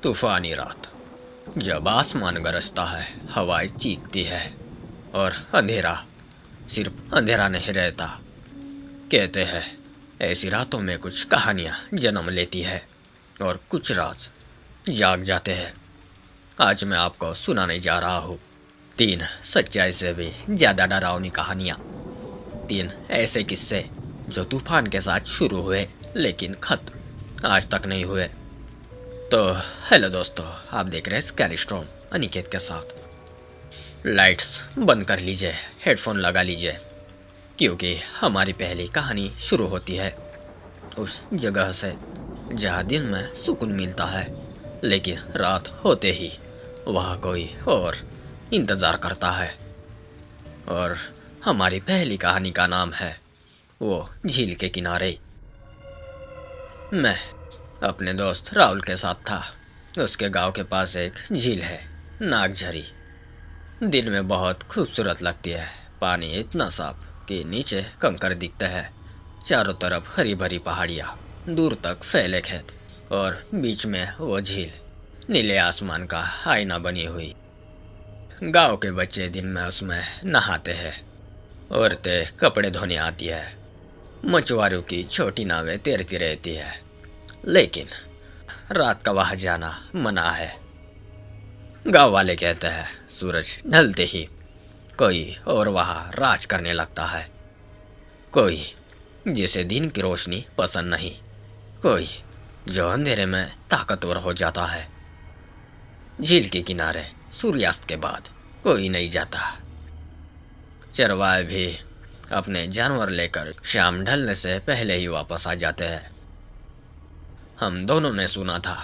तूफानी रात, जब आसमान गरजता है, हवाएं चीखती है और अंधेरा सिर्फ अंधेरा नहीं रहता। कहते हैं ऐसी रातों में कुछ कहानियां जन्म लेती है और कुछ राज जाग जाते हैं। आज मैं आपको सुनाने जा रहा हूँ 3 सच्चाई से भी ज़्यादा डरावनी कहानियाँ। 3 ऐसे किस्से जो तूफान के साथ शुरू हुए लेकिन खत्म आज तक नहीं हुए। तो हेलो दोस्तों, आप देख रहे हैं स्कैरी स्टॉर्म अनिकेत के साथ। लाइट्स बंद कर लीजिए, हेडफोन लगा लीजिए, क्योंकि हमारी पहली कहानी शुरू होती है उस जगह से जहाँ दिन में सुकून मिलता है, लेकिन रात होते ही वहाँ कोई और इंतज़ार करता है। और हमारी पहली कहानी का नाम है वो झील के किनारे। मैं अपने दोस्त राहुल के साथ था। उसके गांव के पास एक झील है, नागझरी। दिन में बहुत खूबसूरत लगती है। पानी इतना साफ कि नीचे कंकर दिखते हैं। चारों तरफ हरी भरी पहाड़ियाँ, दूर तक फैले खेत और बीच में वो झील नीले आसमान का आईना बनी हुई। गांव के बच्चे दिन में उसमें नहाते हैं, औरतें कपड़े धोने आती है, मछुआरों की छोटी नावें तैरती रहती है। लेकिन रात का वहां जाना मना है। गांव वाले कहते हैं सूरज ढलते ही कोई और वहां राज करने लगता है। कोई जिसे दिन की रोशनी पसंद नहीं, कोई जो अंधेरे में ताकतवर हो जाता है। झील के किनारे सूर्यास्त के बाद कोई नहीं जाता। चरवाहे भी अपने जानवर लेकर शाम ढलने से पहले ही वापस आ जाते हैं। हम दोनों ने सुना था,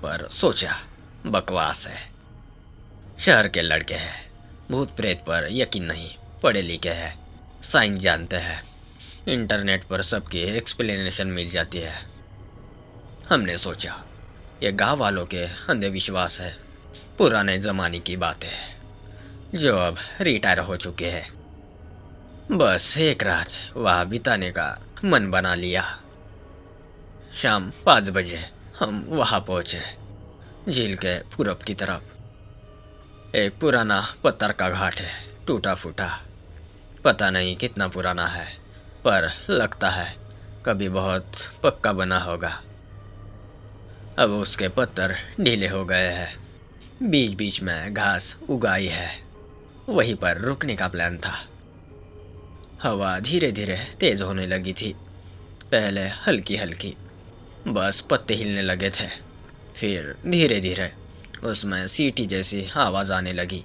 पर सोचा बकवास है। शहर के लड़के हैं, भूत प्रेत पर यकीन नहीं, पढ़े लिखे हैं, साइंस जानते हैं, इंटरनेट पर सबकी एक्सप्लेनेशन मिल जाती है। हमने सोचा ये गांव वालों के अंधविश्वास है, पुराने ज़माने की बात है जो अब रिटायर हो चुके हैं। बस एक रात वहाँ बिताने का मन बना लिया। शाम 5 बजे हम वहाँ पहुँचे। झील के पूरब की तरफ एक पुराना पत्थर का घाट है, टूटा फूटा। पता नहीं कितना पुराना है, पर लगता है कभी बहुत पक्का बना होगा। अब उसके पत्थर ढीले हो गए हैं, बीच बीच में घास उगाई है। वहीं पर रुकने का प्लान था। हवा धीरे धीरे तेज होने लगी थी। पहले हल्की हल्की, बस पत्ते हिलने लगे थे। फिर धीरे धीरे उसमें सीटी जैसी आवाज़ आने लगी।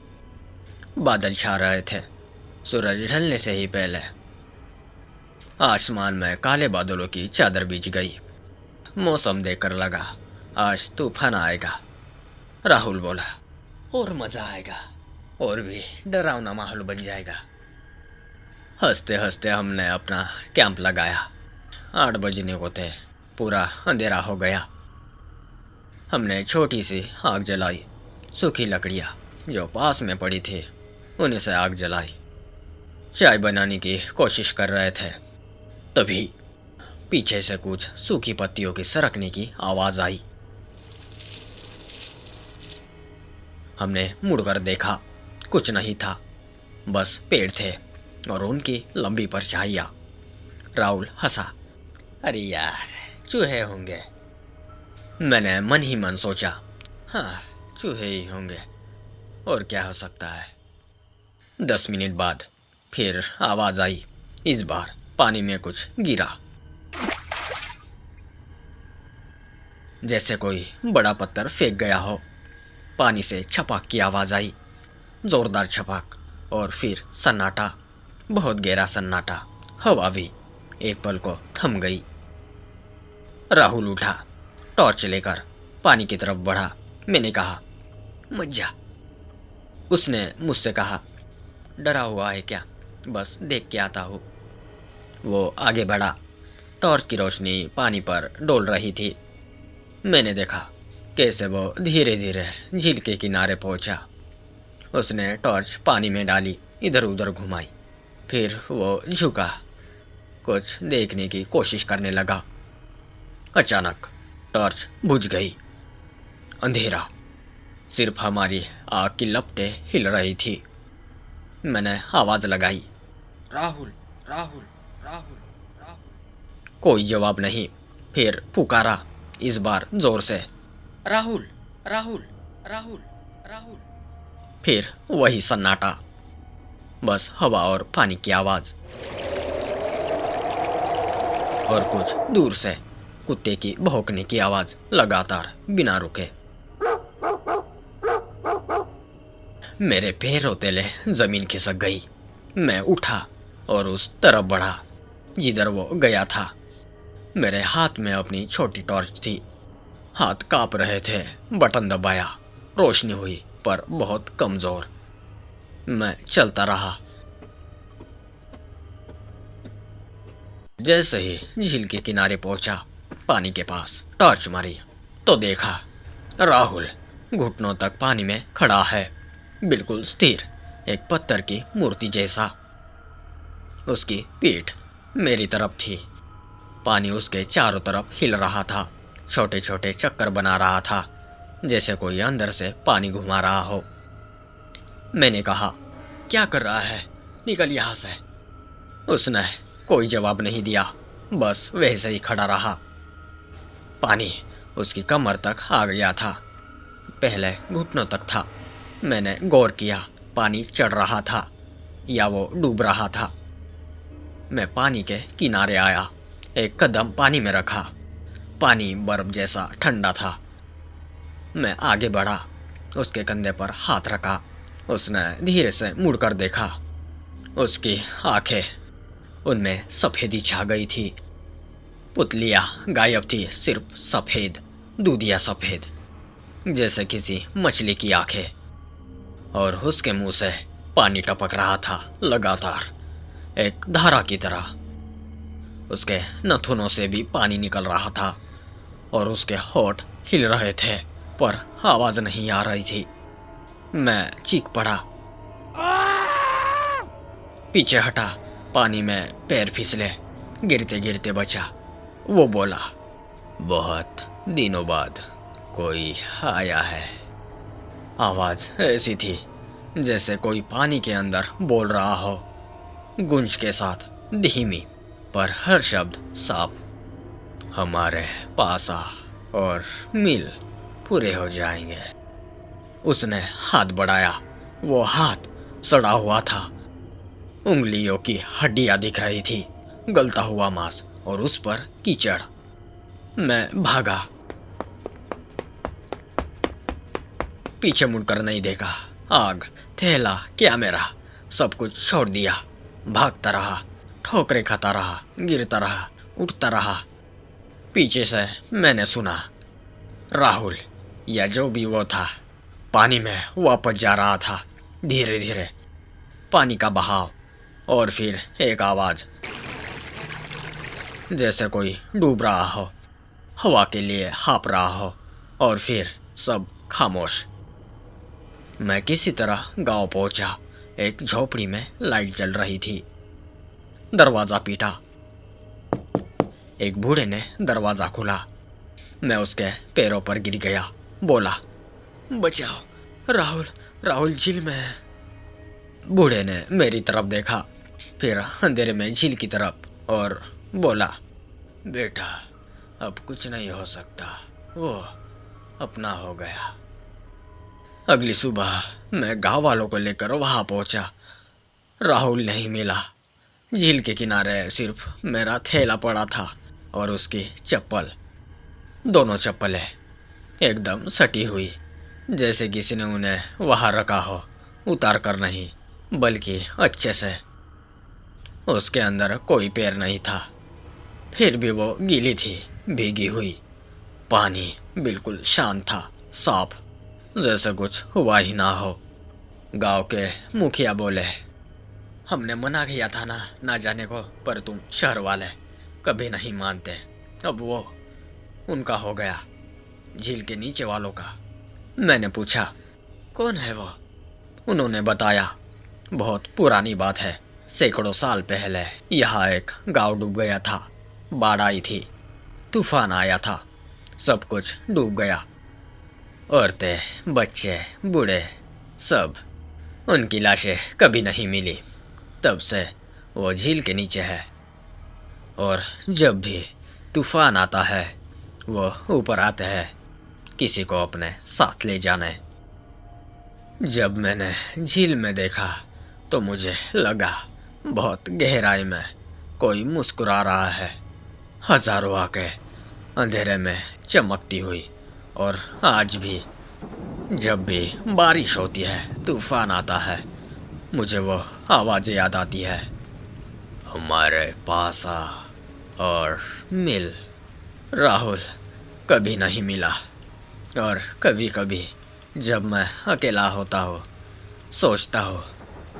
बादल छा रहे थे। सूरज ढलने से ही पहले आसमान में काले बादलों की चादर बिछ गई। मौसम देखकर लगा आज तूफान आएगा। राहुल बोला, और मज़ा आएगा, और भी डरावना माहौल बन जाएगा। हंसते हंसते हमने अपना कैंप लगाया। 8 बजने को थे, पूरा अंधेरा हो गया। हमने छोटी सी आग जलाई। सूखी लकड़ियाँ जो पास में पड़ी थी उन्हीं से आग जलाई। चाय बनाने की कोशिश कर रहे थे, तभी पीछे से कुछ सूखी पत्तियों की सरकने की आवाज़ आई। हमने मुड़कर देखा, कुछ नहीं था, बस पेड़ थे और उनकी लंबी परछाइयाँ। राहुल हंसा, अरे यार, चूहे होंगे। मैंने मन ही मन सोचा, हाँ चूहे ही होंगे, और क्या हो सकता है। 10 मिनट बाद फिर आवाज़ आई। इस बार पानी में कुछ गिरा, जैसे कोई बड़ा पत्थर फेंक गया हो। पानी से छपाक की आवाज़ आई, जोरदार छपाक, और फिर सन्नाटा, बहुत गहरा सन्नाटा। हवा भी एक पल को थम गई। राहुल उठा, टॉर्च लेकर पानी की तरफ बढ़ा। मैंने कहा, मत जा। उसने मुझसे कहा, डरा हुआ है क्या, बस देख के आता हूँ। वो आगे बढ़ा। टॉर्च की रोशनी पानी पर डोल रही थी। मैंने देखा कैसे वो धीरे धीरे झील के किनारे पहुंचा। उसने टॉर्च पानी में डाली, इधर उधर घुमाई, फिर वो झुका, कुछ देखने की कोशिश करने लगा। अचानक टॉर्च बुझ गई अंधेरा, सिर्फ हमारी आग की लपटें हिल रही थी। मैंने आवाज लगाई, राहुल, राहुल, राहुल, राहुल। कोई जवाब नहीं। फिर पुकारा, इस बार जोर से, राहुल, राहुल, राहुल, राहुल। फिर वही सन्नाटा, बस हवा और पानी की आवाज। और कुछ दूर से कुत्ते की भौंकने की आवाज, लगातार बिना रुके। मेरे पैरों तले जमीन खिसक गई। मैं उठा और उस तरफ बढ़ा जिधर वो गया था। मेरे हाथ में अपनी छोटी टॉर्च थी। हाथ कांप रहे थे। बटन दबाया, रोशनी हुई पर बहुत कमजोर। मैं चलता रहा। जैसे ही झील के किनारे पहुंचा, पानी के पास टॉर्च मारी तो देखा राहुल घुटनों तक पानी में खड़ा है, बिल्कुल स्थिर, एक पत्थर की मूर्ति जैसा। उसकी पीठ मेरी तरफ थी। पानी उसके चारों तरफ हिल रहा था, छोटे छोटे चक्कर बना रहा था, जैसे कोई अंदर से पानी घुमा रहा हो। मैंने कहा, क्या कर रहा है, निकल यहाँ से। उसने कोई जवाब नहीं दिया, बस वैसे ही खड़ा रहा। पानी उसकी कमर तक आ गया था, पहले घुटनों तक था। मैंने गौर किया, पानी चढ़ रहा था या वो डूब रहा था। मैं पानी के किनारे आया, एक कदम पानी में रखा। पानी बर्फ जैसा ठंडा था। मैं आगे बढ़ा, उसके कंधे पर हाथ रखा। उसने धीरे से मुड़कर देखा। उसकी आंखें, उनमें सफेदी छा गई थी। पुतलियां गायब थी, सिर्फ सफेद, दूधिया सफेद, जैसे किसी मछली की आंखें। और उसके मुंह से पानी टपक रहा था, लगातार, एक धारा की तरह। उसके नथुनों से भी पानी निकल रहा था और उसके होठ हिल रहे थे, पर आवाज नहीं आ रही थी। मैं चीख पड़ा, पीछे हटा। पानी में पैर फिसले, गिरते गिरते बचा। वो बोला, बहुत दिनों बाद कोई आया है। आवाज ऐसी थी जैसे कोई पानी के अंदर बोल रहा हो, गूंज के साथ, धीमी, पर हर शब्द साफ। हमारे पास आ और मील पूरे हो जाएंगे। उसने हाथ बढ़ाया। वो हाथ सड़ा हुआ था, उंगलियों की हड्डियां दिख रही थी, गलता हुआ मांस और उस पर कीचड़। मैं भागा, पीछे मुड़कर नहीं देखा। आग, थैला, कैमरा, सब कुछ छोड़ दिया। भागता रहा, ठोकरें खाता रहा, गिरता रहा, उठता रहा। पीछे से मैंने सुना, राहुल या जो भी वो था, पानी में वापस जा रहा था, धीरे धीरे। पानी का बहाव, और फिर एक आवाज, जैसे कोई डूब रहा हो, हवा के लिए हाँप रहा हो। और फिर सब खामोश। मैं किसी तरह गांव पहुंचा। एक झोपड़ी में लाइट जल रही थी। दरवाजा पीटा। एक बूढ़े ने दरवाजा खोला। मैं उसके पैरों पर गिर गया। बोला, बचाओ, राहुल, राहुल झील में है। बूढ़े ने मेरी तरफ देखा, फिर अंधेरे में झील की तरफ, और बोला, बेटा, अब कुछ नहीं हो सकता, वो अपना हो गया। अगली सुबह मैं गांव वालों को लेकर वहां पहुंचा। राहुल नहीं मिला। झील के किनारे सिर्फ मेरा थैला पड़ा था और उसकी चप्पल। दोनों चप्पलें एकदम सटी हुई, जैसे किसी ने उन्हें वहां रखा हो, उतार कर नहीं, बल्कि अच्छे से। उसके अंदर कोई पैर नहीं था, फिर भी वो गीली थी, भीगी हुई। पानी बिल्कुल शांत था, साफ, जैसे कुछ हुआ ही ना हो। गांव के मुखिया बोले, हमने मना किया था ना जाने को, पर तुम शहर वाले कभी नहीं मानते। अब वो उनका हो गया, झील के नीचे वालों का। मैंने पूछा, कौन है वो? उन्होंने बताया, बहुत पुरानी बात है, सैकड़ों साल पहले यहाँ एक गांव डूब गया था। बाढ़ आई थी, तूफान आया था, सब कुछ डूब गया। औरतें, बच्चे, बूढ़े, सब। उनकी लाशें कभी नहीं मिली। तब से वो झील के नीचे है। और जब भी तूफान आता है वो ऊपर आते हैं किसी को अपने साथ ले जाने। जब मैंने झील में देखा तो मुझे लगा बहुत गहराई में कोई मुस्कुरा रहा है। हजारों आंखें अंधेरे में चमकती हुई। और आज भी जब भी बारिश होती है, तूफान आता है, मुझे वो आवाज़ याद आती है। हमारे पास आ और मिल। राहुल कभी नहीं मिला। और कभी कभी जब मैं अकेला होता हूँ, सोचता हूँ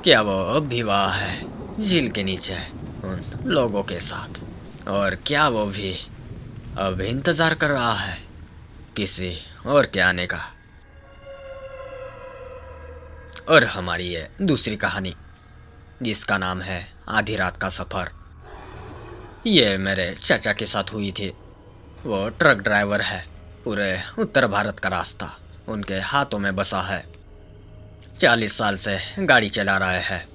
क्या वो अब भी वहाँ है झील के नीचे उन लोगों के साथ। और क्या वो भी अब इंतज़ार कर रहा है किसी और के आने का। और हमारी ये दूसरी कहानी जिसका नाम है आधी रात का सफ़र, ये मेरे चाचा के साथ हुई थी। वो ट्रक ड्राइवर है। पूरे उत्तर भारत का रास्ता उनके हाथों में बसा है। 40 साल से गाड़ी चला रहे हैं।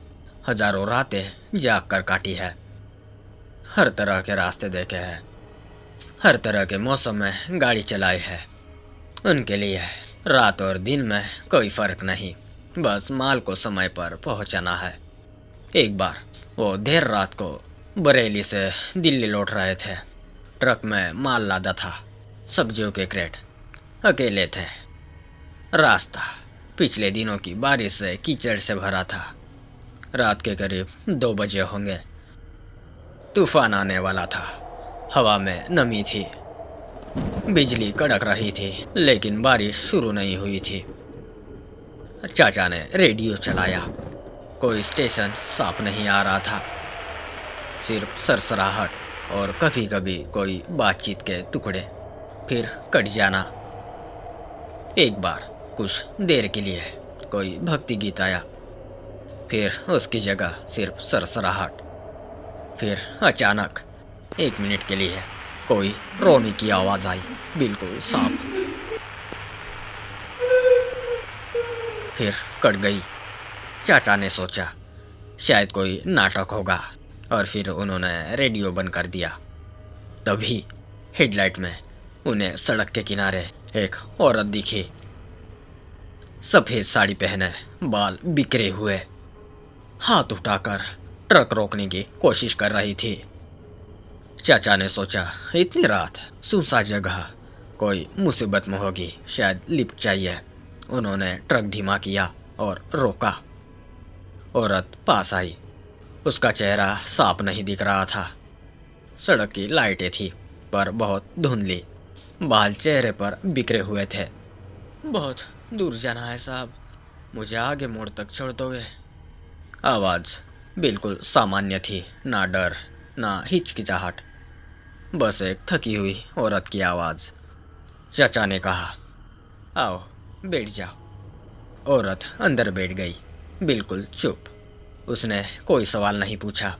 हजारों रातें जाग कर काटी है। हर तरह के रास्ते देखे हैं। हर तरह के मौसम में गाड़ी चलाई है। उनके लिए रात और दिन में कोई फ़र्क नहीं, बस माल को समय पर पहुंचाना है। एक बार वो देर रात को बरेली से दिल्ली लौट रहे थे। ट्रक में माल लादा था, सब्जियों के क्रेट। अकेले थे। रास्ता पिछले दिनों की बारिश से कीचड़ से भरा था। रात के करीब 2 बजे होंगे। तूफान आने वाला था। हवा में नमी थी। बिजली कड़क रही थी, लेकिन बारिश शुरू नहीं हुई थी। चाचा ने रेडियो चलाया। कोई स्टेशन साफ नहीं आ रहा था, सिर्फ सरसराहट और कभी कभी कोई बातचीत के टुकड़े, फिर कट जाना। एक बार कुछ देर के लिए कोई भक्ति गीत आया, फिर उसकी जगह सिर्फ सरसराहट। फिर अचानक 1 मिनट के लिए कोई रोने की आवाज़ आई, बिल्कुल साफ। फिर कट गई। चाचा ने सोचा शायद कोई नाटक होगा, और फिर उन्होंने रेडियो बंद कर दिया। तभी हेडलाइट में उन्हें सड़क के किनारे एक औरत दिखी। सफ़ेद साड़ी पहने, बाल बिखरे हुए, हाथ उठाकर ट्रक रोकने की कोशिश कर रही थी। चाचा ने सोचा इतनी रात, सुनसान जगह, कोई मुसीबत में होगी, शायद लिफ्ट चाहिए। उन्होंने ट्रक धीमा किया और रोका। औरत पास आई। उसका चेहरा साफ नहीं दिख रहा था। सड़क की लाइटें थी पर बहुत धुंधली। बाल चेहरे पर बिखरे हुए थे। बहुत दूर जाना है साहब, मुझे आगे मोड़ तक छोड़ दोगे? आवाज़ बिल्कुल सामान्य थी, ना डर ना हिचकिचाहट, बस एक थकी हुई औरत की आवाज़। चाचा ने कहा, आओ बैठ जाओ। औरत अंदर बैठ गई, बिल्कुल चुप। उसने कोई सवाल नहीं पूछा,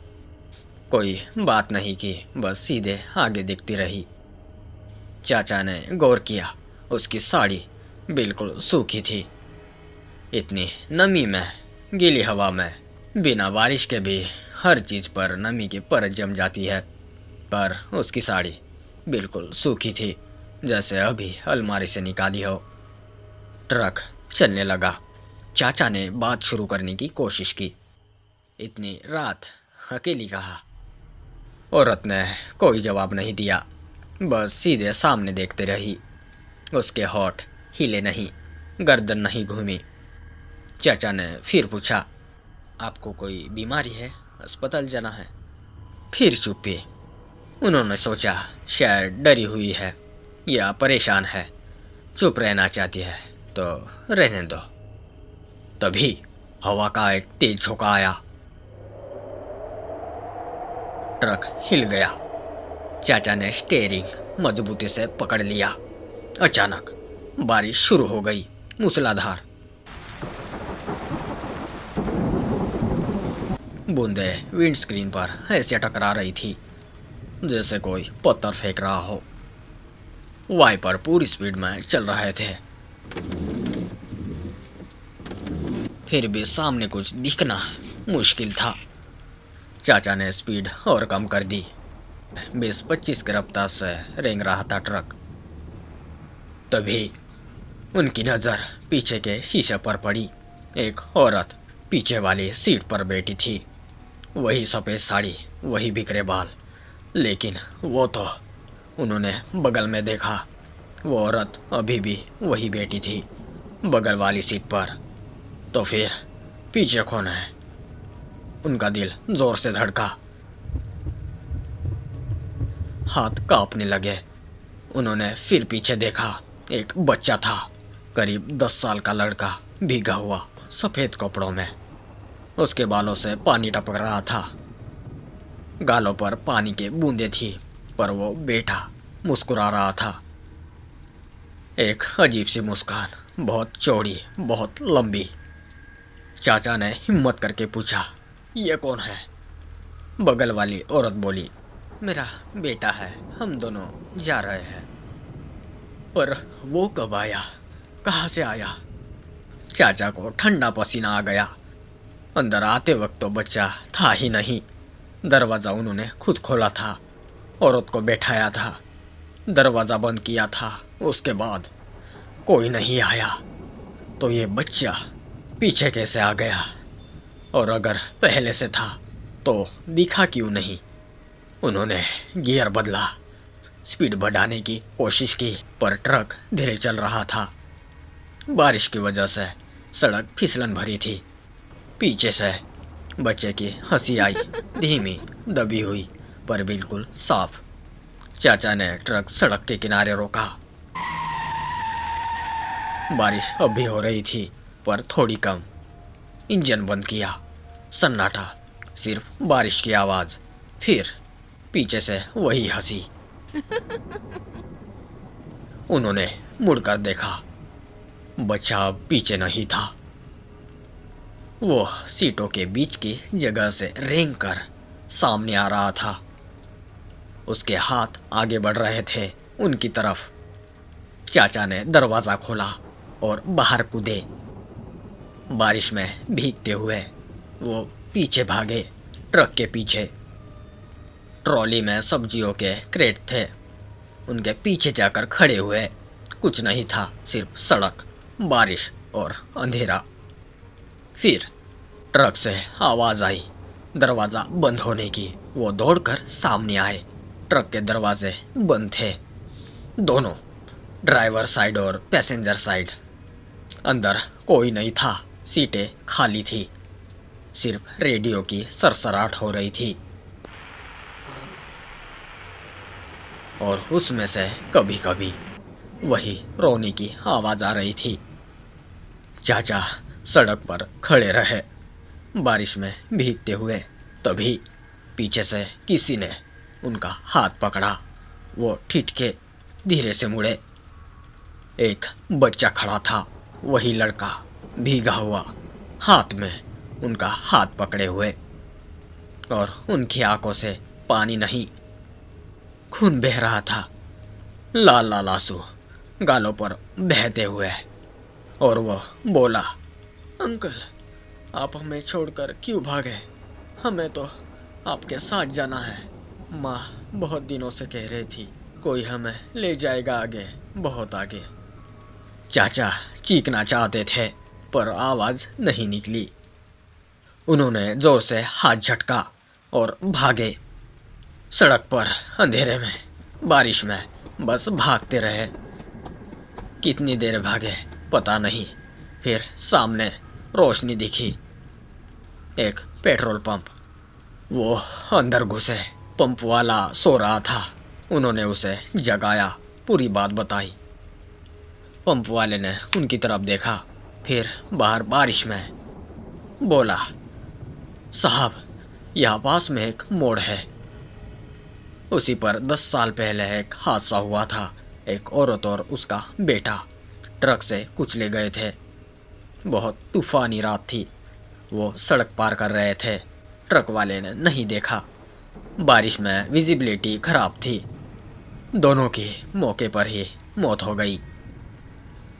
कोई बात नहीं की, बस सीधे आगे देखती रही। चाचा ने गौर किया, उसकी साड़ी बिल्कुल सूखी थी। इतनी नमी में, गीली हवा में, बिना बारिश के भी हर चीज़ पर नमी की परत जम जाती है, पर उसकी साड़ी बिल्कुल सूखी थी, जैसे अभी अलमारी से निकाली हो। ट्रक चलने लगा। चाचा ने बात शुरू करने की कोशिश की। इतनी रात अकेली कहा। औरत ने कोई जवाब नहीं दिया, बस सीधे सामने देखते रही। उसके होठ हिले नहीं, गर्दन नहीं घूमी। चाचा ने फिर पूछा, आपको कोई बीमारी है, अस्पताल जाना है? फिर चुप्पी। उन्होंने सोचा शायद डरी हुई है या परेशान है, चुप रहना चाहती है तो रहने दो। तभी हवा का एक तेज झोंका आया। ट्रक हिल गया। चाचा ने स्टीयरिंग मजबूती से पकड़ लिया। अचानक बारिश शुरू हो गई, मूसलाधार। बूंदें विंडस्क्रीन पर ऐसे टकरा रही थी जैसे कोई पत्थर फेंक रहा हो। वाइपर पूरी स्पीड में चल रहे थे। फिर भी सामने कुछ दिखना मुश्किल था। चाचा ने स्पीड और कम कर दी। 20-25 की रफ्तार से रेंग रहा था ट्रक। तभी उनकी नज़र पीछे के शीशे पर पड़ी। एक औरत पीछे वाली सीट पर बैठी थी। वही सफ़ेद साड़ी, वही बिखरे बाल, लेकिन वो तो उन्होंने बगल में देखा। वो औरत अभी भी वही बैठी थी, बगल वाली सीट पर। तो फिर पीछे कौन है? उनका दिल जोर से धड़का, हाथ कांपने लगे। उन्होंने फिर पीछे देखा। एक बच्चा था, करीब 10 साल का लड़का, भीगा हुआ सफ़ेद कपड़ों में। उसके बालों से पानी टपक रहा था। गालों पर पानी की बूंदें थी, पर वो बैठा मुस्कुरा रहा था। एक अजीब सी मुस्कान, बहुत चौड़ी, बहुत लंबी। चाचा ने हिम्मत करके पूछा, ये कौन है? बगल वाली औरत बोली, मेरा बेटा है, हम दोनों जा रहे हैं। पर वो कब आया? कहाँ से आया? चाचा को ठंडा पसीना आ गया। अंदर आते वक्त तो बच्चा था ही नहीं। दरवाज़ा उन्होंने खुद खोला था, औरत को बैठाया था, दरवाज़ा बंद किया था। उसके बाद कोई नहीं आया। तो ये बच्चा पीछे कैसे आ गया? और अगर पहले से था तो दिखा क्यों नहीं? उन्होंने गियर बदला, स्पीड बढ़ाने की कोशिश की, पर ट्रक धीरे चल रहा था। बारिश की वजह से सड़क फिसलन भरी थी। पीछे से बच्चे की हंसी आई, धीमी, दबी हुई, पर बिल्कुल साफ। चाचा ने ट्रक सड़क के किनारे रोका। बारिश अब भी हो रही थी, पर थोड़ी कम। इंजन बंद किया। सन्नाटा, सिर्फ बारिश की आवाज़। फिर पीछे से वही हंसी। उन्होंने मुड़कर देखा। बच्चा अब पीछे नहीं था। वो सीटों के बीच की जगह से रेंग कर सामने आ रहा था। उसके हाथ आगे बढ़ रहे थे उनकी तरफ। चाचा ने दरवाज़ा खोला और बाहर कूदे। बारिश में भीगते हुए वो पीछे भागे, ट्रक के पीछे। ट्रॉली में सब्जियों के क्रेट थे। उनके पीछे जाकर खड़े हुए। कुछ नहीं था, सिर्फ सड़क, बारिश और अंधेरा। फिर ट्रक से आवाज़ आई, दरवाज़ा बंद होने की। वो दौड़कर सामने आए। ट्रक के दरवाजे बंद थे, दोनों, ड्राइवर साइड और पैसेंजर साइड। अंदर कोई नहीं था, सीटें खाली थी। सिर्फ रेडियो की सरसराहट हो रही थी, और उसमें से कभी कभी वही रोने की आवाज़ आ रही थी। चाचा सड़क पर खड़े रहे, बारिश में भीगते हुए। तभी पीछे से किसी ने उनका हाथ पकड़ा। वो ठिठके धीरे से मुड़े। एक बच्चा खड़ा था, वही लड़का, भीगा हुआ, हाथ में उनका हाथ पकड़े हुए। और उनकी आंखों से पानी नहीं, खून बह रहा था, लाल लाल आंसू गालों पर बहते हुए। और वह बोला, अंकल, आप हमें छोड़कर क्यों भागे? हमें तो आपके साथ जाना है। माँ बहुत दिनों से कह रही थी, कोई हमें ले जाएगा आगे, बहुत आगे। चाचा चीखना चाहते थे, पर आवाज़ नहीं निकली। उन्होंने जोर से हाथ झटका और भागे। सड़क पर अंधेरे में, बारिश में, बस भागते रहे। कितनी देर भागे पता नहीं। फिर सामने रोशनी दिखी, एक पेट्रोल पंप। वो अंदर घुसे। पंप वाला सो रहा था। उन्होंने उसे जगाया, पूरी बात बताई। पंप वाले ने उनकी तरफ देखा, फिर बाहर बारिश में बोला, साहब, यहाँ पास में एक मोड़ है, उसी पर 10 साल पहले एक हादसा हुआ था। एक औरत और उसका बेटा ट्रक से कुचले गए थे। बहुत तूफानी रात थी। वो सड़क पार कर रहे थे। ट्रक वाले ने नहीं देखा। बारिश में विजिबिलिटी खराब थी। दोनों की मौके पर ही मौत हो गई।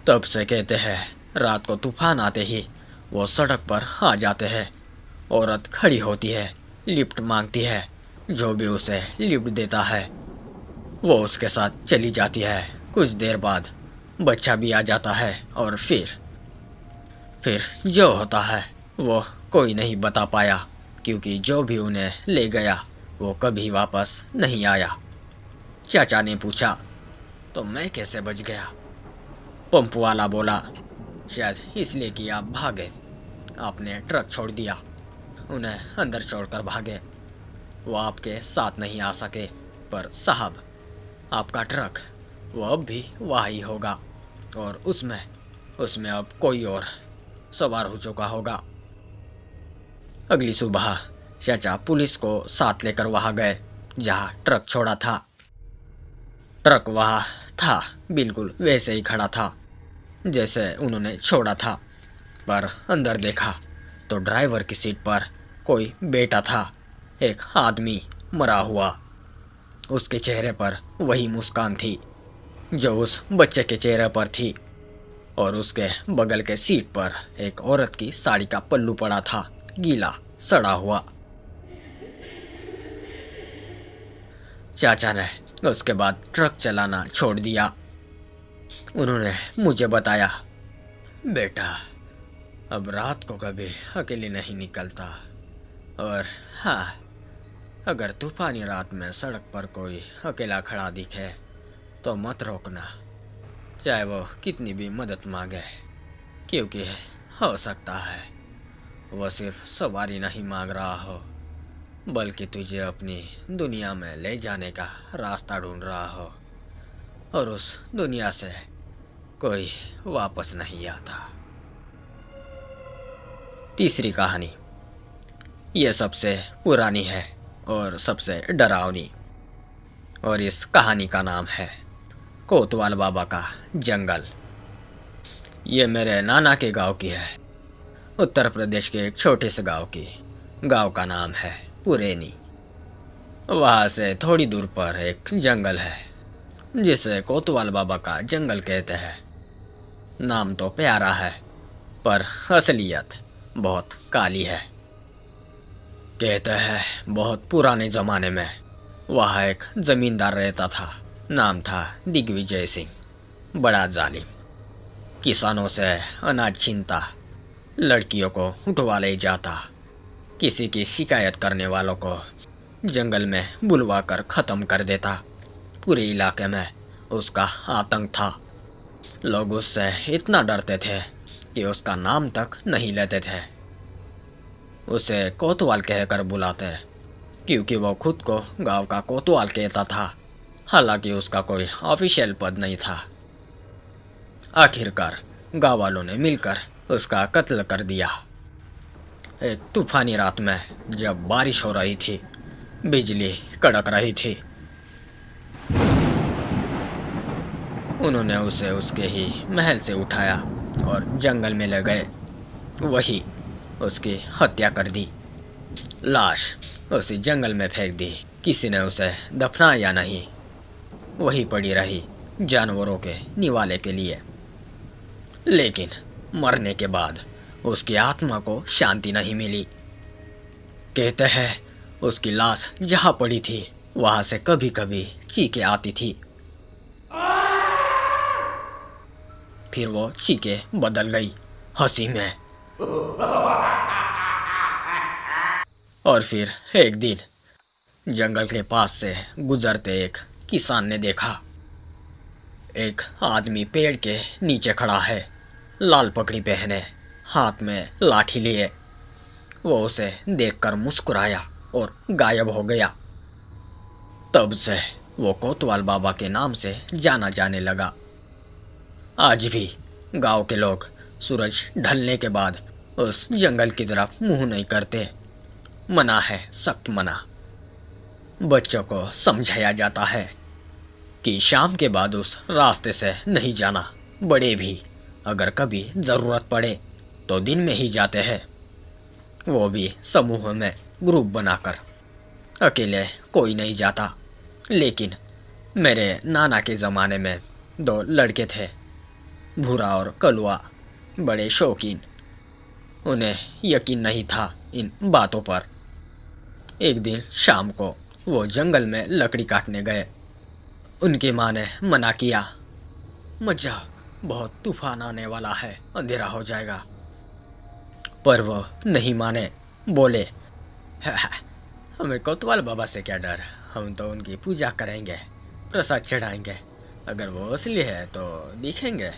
तब से कहते हैं, रात को तूफान आते ही वो सड़क पर आ जाते हैं। औरत खड़ी होती है, लिफ्ट मांगती है। जो भी उसे लिफ्ट देता है वो उसके साथ चली जाती है। कुछ देर बाद बच्चा भी आ जाता है और फिर जो होता है वो कोई नहीं बता पाया, क्योंकि जो भी उन्हें ले गया वो कभी वापस नहीं आया। चाचा ने पूछा, तो मैं कैसे बच गया? पंप वाला बोला, शायद इसलिए कि आप भागे। आपने ट्रक छोड़ दिया, उन्हें अंदर छोड़कर भागे। वो आपके साथ नहीं आ सके, पर साहब, आपका ट्रक वो अब भी वही होगा, और उसमें अब कोई और सवार हो चुका होगा। अगली सुबह चाचा पुलिस को साथ लेकर वहां गए जहां ट्रक छोड़ा था। ट्रक वहां था, बिल्कुल वैसे ही खड़ा था जैसे उन्होंने छोड़ा था, पर अंदर देखा तो ड्राइवर की सीट पर कोई बैठा था, एक आदमी मरा हुआ। उसके चेहरे पर वही मुस्कान थी जो उस बच्चे के चेहरे पर थी, और उसके बगल के सीट पर एक औरत की साड़ी का पल्लू पड़ा था, गीला सड़ा हुआ। चाचा ने उसके बाद ट्रक चलाना छोड़ दिया। उन्होंने मुझे बताया, बेटा, अब रात को कभी अकेले नहीं निकलता, और हाँ, अगर तूफानी रात में सड़क पर कोई अकेला खड़ा दिखे तो मत रोकना, चाहे वो कितनी भी मदद मांगे, क्योंकि हो सकता है वो सिर्फ सवारी नहीं मांग रहा हो, बल्कि तुझे अपनी दुनिया में ले जाने का रास्ता ढूंढ रहा हो, और उस दुनिया से कोई वापस नहीं आता। तीसरी कहानी, ये सबसे पुरानी है और सबसे डरावनी, और इस कहानी का नाम है कोतवाल बाबा का जंगल। ये मेरे नाना के गांव की है, उत्तर प्रदेश के एक छोटे से गांव की। गांव का नाम है पुरैनी। वहाँ से थोड़ी दूर पर एक जंगल है जिसे कोतवाल बाबा का जंगल कहते हैं। नाम तो प्यारा है, पर असलियत बहुत काली है। कहते हैं बहुत पुराने जमाने में वहाँ एक जमींदार रहता था, नाम था दिग्विजय सिंह। बड़ा जालिम, किसानों से अनाज छीनता, लड़कियों को उठवा ले जाता, किसी की शिकायत करने वालों को जंगल में बुलवा कर ख़त्म कर देता। पूरे इलाके में उसका आतंक था। लोग उससे इतना डरते थे कि उसका नाम तक नहीं लेते थे। उसे कोतवाल कहकर बुलाते, क्योंकि वो खुद को गांव का कोतवाल कहता था, हालांकि उसका कोई ऑफिशियल पद नहीं था। आखिरकार गांव वालों ने मिलकर उसका कत्ल कर दिया। एक तूफानी रात में जब बारिश हो रही थी, बिजली कड़क रही थी, उन्होंने उसे उसके ही महल से उठाया और जंगल में ले गए। वही उसकी हत्या कर दी। लाश उसी जंगल में फेंक दी। किसी ने उसे दफनाया नहीं, वही पड़ी रही जानवरों के निवाले के लिए। लेकिन मरने के बाद उसकी आत्मा को शांति नहीं मिली। कहते हैं उसकी लाश जहाँ पड़ी थी वहां से कभी कभी चीखें आती थी। फिर वो चीखें बदल गई हंसी में। और फिर एक दिन जंगल के पास से गुजरते एक किसान ने देखा, एक आदमी पेड़ के नीचे खड़ा है, लाल पगड़ी पहने, हाथ में लाठी लिए। वो उसे देखकर मुस्कुराया और गायब हो गया। तब से वो कोतवाल बाबा के नाम से जाना जाने लगा। आज भी गांव के लोग सूरज ढलने के बाद उस जंगल की तरफ मुंह नहीं करते। मना है, सख्त मना। बच्चों को समझाया जाता है कि शाम के बाद उस रास्ते से नहीं जाना। बड़े भी अगर कभी ज़रूरत पड़े तो दिन में ही जाते हैं, वो भी समूह में ग्रुप बनाकर। अकेले कोई नहीं जाता। लेकिन मेरे नाना के ज़माने में 2 लड़के थे, भूरा और कलुआ, बड़े शौकीन। उन्हें यकीन नहीं था इन बातों पर। एक दिन शाम को वो जंगल में लकड़ी काटने गए। उनकी माँ ने मना किया, मत जा, बहुत तूफान आने वाला है, अंधेरा हो जाएगा। पर वो नहीं माने, बोले, हमें कोतवाल बाबा से क्या डर, हम तो उनकी पूजा करेंगे, प्रसाद चढ़ाएंगे, अगर वो असली है तो दिखेंगे।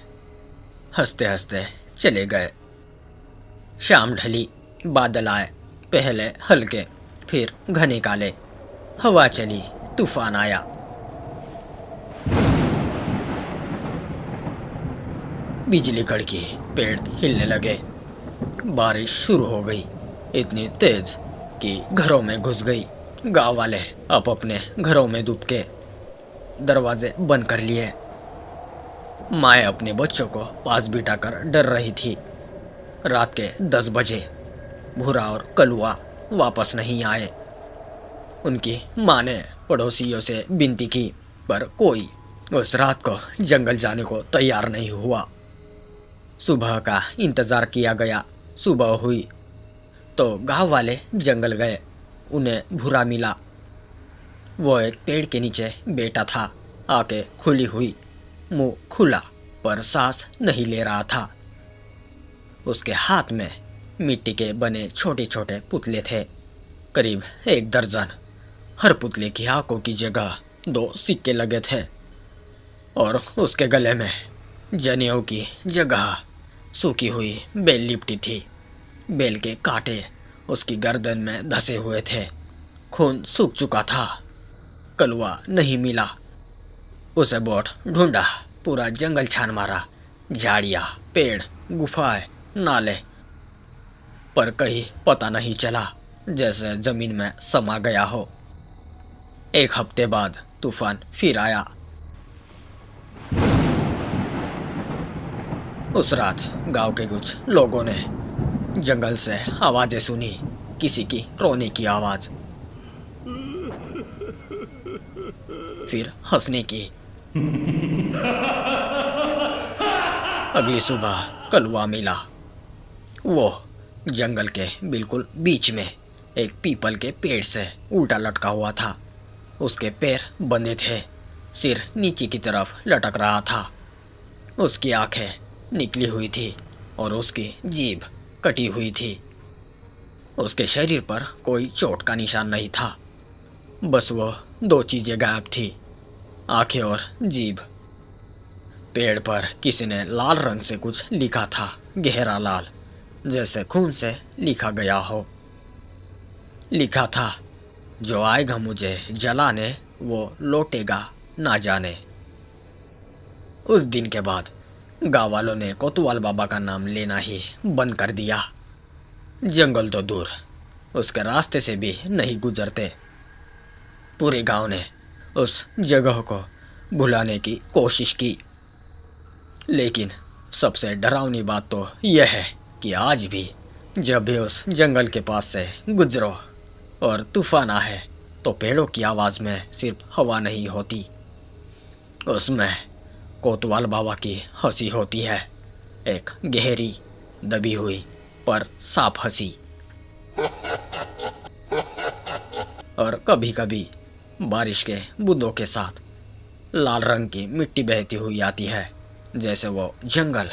हंसते हंसते चले गए। शाम ढली, बादल आए, पहले हल्के फिर घने काले। हवा चली, तूफान आया। बिजली कड़की, पेड़ हिलने लगे। बारिश शुरू हो गई, इतनी तेज कि घरों में घुस गई। गांव वाले अब अपने घरों में दुबके दरवाजे बंद कर लिए। माए अपने बच्चों को पास बिठाकर डर रही थी। रात के 10 बजे भूरा और कलुआ वापस नहीं आए। उनकी माँ ने पड़ोसियों से विनती की, पर कोई उस रात को जंगल जाने को तैयार नहीं हुआ। सुबह का इंतजार किया गया। सुबह हुई तो गांव वाले जंगल गए। उन्हें भूरा मिला। वो एक पेड़ के नीचे बैठा था, आंखें खुली हुई, मुंह खुला, पर सांस नहीं ले रहा था। उसके हाथ में मिट्टी के बने छोटे छोटे पुतले थे, करीब 1 दर्जन। हर पुतले की आंखों की जगह 2 सिक्के लगे थे और उसके गले में जनेऊ की जगह सूखी हुई बेल लिपटी थी। बेल के कांटे उसकी गर्दन में धंसे हुए थे। खून सूख चुका था। कलुआ नहीं मिला। उसे बहुत ढूंढा, पूरा जंगल छान मारा, झाड़ियाँ, पेड़, गुफाएं, नाले, पर कहीं पता नहीं चला, जैसे जमीन में समा गया हो। 1 हफ्ते बाद तूफान फिर आया। उस रात गांव के कुछ लोगों ने जंगल से आवाजें सुनी, किसी की रोने की आवाज, फिर हंसने की। अगली सुबह कलुआ मिला। वो जंगल के बिल्कुल बीच में एक पीपल के पेड़ से उल्टा लटका हुआ था। उसके पैर बंधे थे, सिर नीचे की तरफ लटक रहा था। उसकी आंखें निकली हुई थी और उसकी जीभ कटी हुई थी। उसके शरीर पर कोई चोट का निशान नहीं था, बस वो 2 चीजें गायब थी, आंखें और जीभ। पेड़ पर किसी ने लाल रंग से कुछ लिखा था, गहरा लाल, जैसे खून से लिखा गया हो। लिखा था, जो आएगा मुझे जलाने, वो लौटेगा ना जाने। उस दिन के बाद गाँव वालों ने कोतवाल बाबा का नाम लेना ही बंद कर दिया। जंगल तो दूर, उसके रास्ते से भी नहीं गुजरते। पूरे गांव ने उस जगह को भुलाने की कोशिश की, लेकिन सबसे डरावनी बात तो यह है कि आज भी जब भी उस जंगल के पास से गुजरो और तूफान आए तो पेड़ों की आवाज़ में सिर्फ हवा नहीं होती, उसमें कोतवाल बाबा की हंसी होती है, एक गहरी, दबी हुई पर साफ हंसी। और कभी कभी बारिश के बूंदों के साथ लाल रंग की मिट्टी बहती हुई आती है, जैसे वो जंगल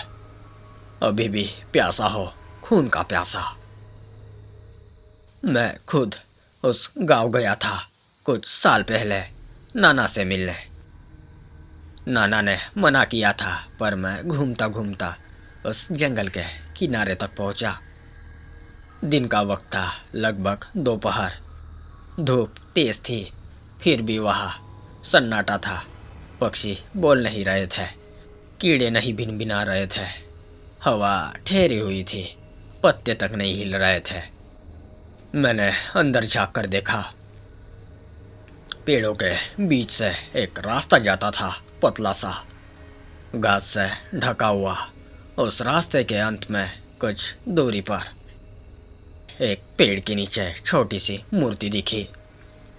अभी भी प्यासा हो, खून का प्यासा। मैं खुद उस गांव गया था कुछ साल पहले नाना से मिलने। नाना ने मना किया था, पर मैं घूमता घूमता उस जंगल के किनारे तक पहुंचा। दिन का वक्त था, लगभग दोपहर। धूप तेज थी, फिर भी वहाँ सन्नाटा था। पक्षी बोल नहीं रहे थे, कीड़े नहीं भिनभिना रहे थे, हवा ठहरी हुई थी, पत्ते तक नहीं हिल रहे थे। मैंने अंदर झाँक कर देखा। पेड़ों के बीच से एक रास्ता जाता था, पतला सा, घास से ढका हुआ। उस रास्ते के अंत में कुछ दूरी पर एक पेड़ के नीचे छोटी सी मूर्ति दिखी,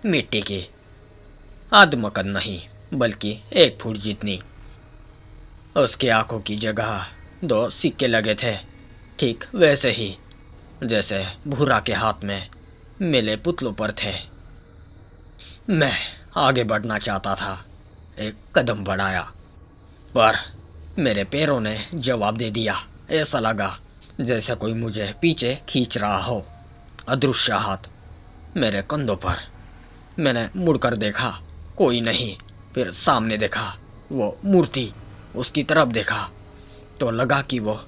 मिट्टी की, आधमकद नहीं बल्कि 1 फुट जितनी। उसकी आंखों की जगह 2 सिक्के लगे थे, ठीक वैसे ही जैसे भूरा के हाथ में मिले पुतलों पर थे। मैं आगे बढ़ना चाहता था, एक कदम बढ़ाया, पर मेरे पैरों ने जवाब दे दिया। ऐसा लगा जैसे कोई मुझे पीछे खींच रहा हो, अदृश्य हाथ मेरे कंधों पर। मैंने मुड़कर देखा, कोई नहीं। फिर सामने देखा, वो मूर्ति, उसकी तरफ देखा तो लगा कि वो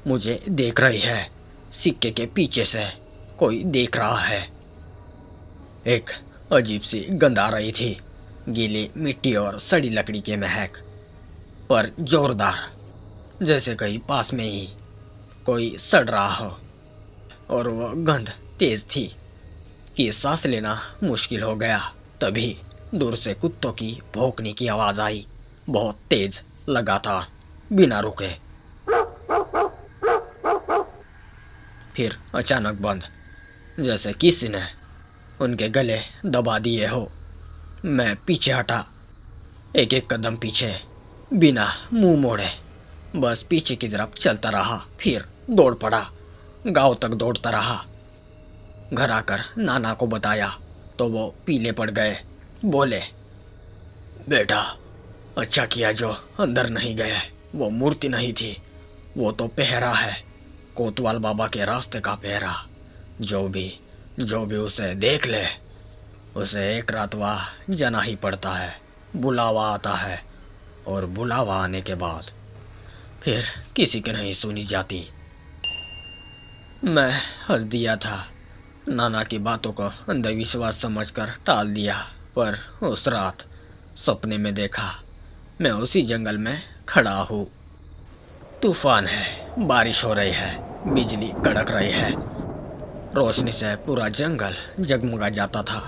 मुझे देख रही है। सिक्के के पीछे से कोई देख रहा है। एक अजीब सी गंध आ रही थी, गीली मिट्टी और सड़ी लकड़ी के महक, पर जोरदार, जैसे कहीं पास में ही कोई सड़ रहा हो। और वह गंध तेज थी कि सांस लेना मुश्किल हो गया। तभी दूर से कुत्तों की भौंकने की आवाज़ आई, बहुत तेज, लगातार, बिना रुके। फिर अचानक बंद, जैसे किसी ने उनके गले दबा दिए हो। मैं पीछे हटा, एक एक कदम पीछे, बिना मुंह मोड़े, बस पीछे की तरफ चलता रहा। फिर दौड़ पड़ा, गांव तक दौड़ता रहा। घर आकर नाना को बताया तो वो पीले पड़ गए। बोले, बेटा, अच्छा किया जो अंदर नहीं गए। वो मूर्ति नहीं थी, वो तो पहरा है, कोतवाल बाबा के रास्ते का पहरा। जो भी उसे देख ले, उसे एक रात वहाँ जाना ही पड़ता है। बुलावा आता है, और बुलावा आने के बाद फिर किसी की नहीं सुनी जाती। मैं हंस दिया था, नाना की बातों को अंधविश्वास समझकर टाल दिया। पर उस रात सपने में देखा, मैं उसी जंगल में खड़ा हूँ। तूफान है, बारिश हो रही है, बिजली कड़क रही है, रोशनी से पूरा जंगल जगमगा जाता था।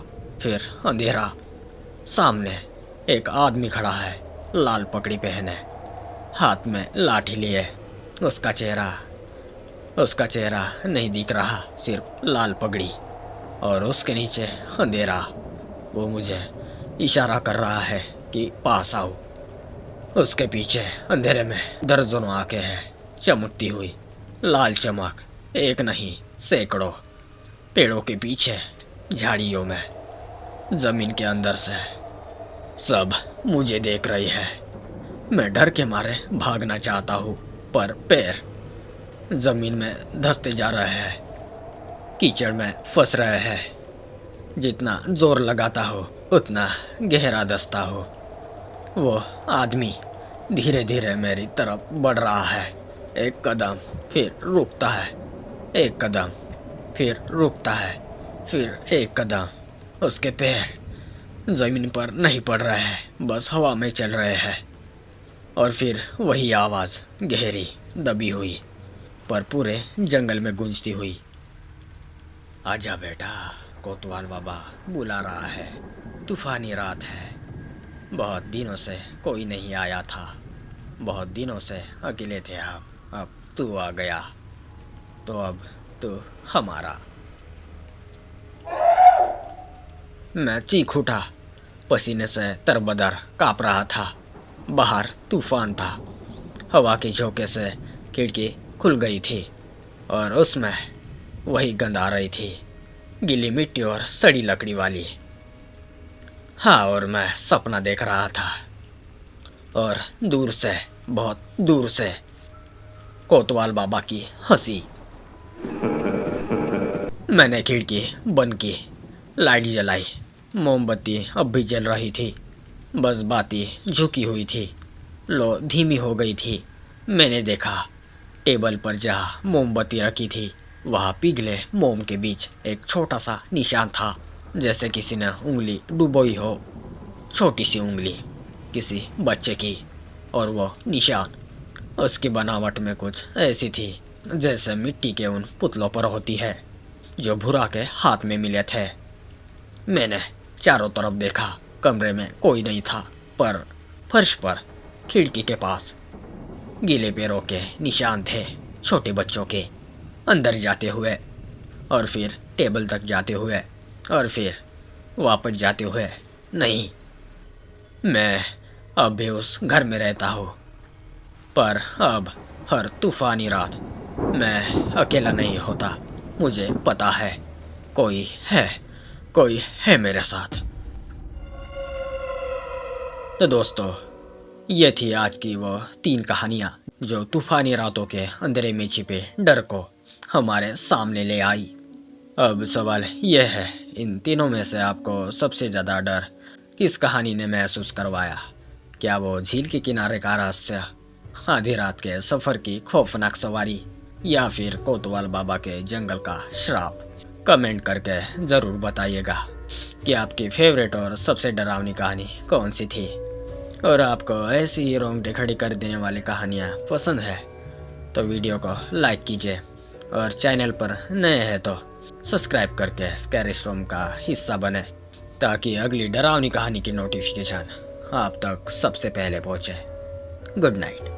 फिर अंधेरा। सामने एक आदमी खड़ा है, लाल पगड़ी पहने, हाथ में लाठी लिए। उसका चेहरा नहीं दिख रहा, सिर्फ लाल पगड़ी, और उसके नीचे अंधेरा। वो मुझे इशारा कर रहा है कि पास आओ। उसके पीछे अंधेरे में दर्जनों आंखें हैं, चमकती हुई लाल चमक, एक नहीं सैकड़ों। पेड़ों के पीछे, झाड़ियों में, जमीन के अंदर से, सब मुझे देख रही है। मैं डर के मारे भागना चाहता हूँ, पर पैर जमीन में धंसते जा रहे हैं, कीचड़ में फंस रहे हैं। जितना जोर लगाता हो उतना गहरा धंसता हो। वो आदमी धीरे धीरे मेरी तरफ बढ़ रहा है। एक कदम, फिर रुकता है, एक कदम, फिर रुकता है, फिर एक कदम। उसके पैर जमीन पर नहीं पड़ रहे हैं, बस हवा में चल रहे हैं। और फिर वही आवाज़, गहरी, दबी हुई, पर पूरे जंगल में गूंजती हुई। आजा बेटा, कोतवाल बाबा बुला रहा है। तूफानी रात है, बहुत दिनों से कोई नहीं आया था, बहुत दिनों से अकेले थे हम। अब तू आ गया, तो अब तू हमारा। मैं चीख उठा, पसीने से तरबदर काँप रहा था। बाहर तूफान था, हवा के झोंके से खिड़की खुल गई थी, और उसमें वही गंध आ रही थी, गीली मिट्टी और सड़ी लकड़ी वाली। हाँ, और मैं सपना देख रहा था, और दूर से, बहुत दूर से, कोतवाल बाबा की हंसी। मैंने खिड़की बंद की, लाइट जलाई। मोमबत्ती अब भी जल रही थी, बस बाती झुकी हुई थी, लो धीमी हो गई थी। मैंने देखा, टेबल पर जहाँ मोमबत्ती रखी थी, वहाँ पिघले मोम के बीच एक छोटा सा निशान था, जैसे किसी ने उंगली डुबोई हो, छोटी सी उंगली किसी बच्चे की। और वो निशान, उसकी बनावट में कुछ ऐसी थी जैसे मिट्टी के उन पुतलों पर होती है जो भूरा के हाथ में मिले थे। मैंने चारों तरफ देखा, कमरे में कोई नहीं था, पर फर्श पर, खिड़की के पास, गीले पैरों के निशान थे, छोटे बच्चों के, अंदर जाते हुए, और फिर टेबल तक जाते हुए, और फिर वापस जाते हुए। नहीं, मैं अब भी उस घर में रहता हूँ, पर अब हर तूफानी रात मैं अकेला नहीं होता। मुझे पता है कोई है मेरे साथ। तो दोस्तों, ये थी आज की वो 3 कहानियाँ जो तूफानी रातों के अंधेरे में छिपे डर को हमारे सामने ले आई। अब सवाल यह है, इन तीनों में से आपको सबसे ज़्यादा डर किस कहानी ने महसूस करवाया? क्या वो झील के किनारे का रहस्य, आधी रात के सफ़र की खौफनाक सवारी, या फिर कोतवाल बाबा के जंगल का श्राप? कमेंट करके ज़रूर बताइएगा कि आपकी फेवरेट और सबसे डरावनी कहानी कौन सी थी। और आपको ऐसी ही रोंगटे खड़ी कर देने वाली कहानियाँ पसंद है तो वीडियो को लाइक कीजिए, और चैनल पर नए हैं तो सब्सक्राइब करके स्कैरी स्टॉर्म का हिस्सा बने, ताकि अगली डरावनी कहानी की नोटिफिकेशन आप तक सबसे पहले पहुँचे। Good night.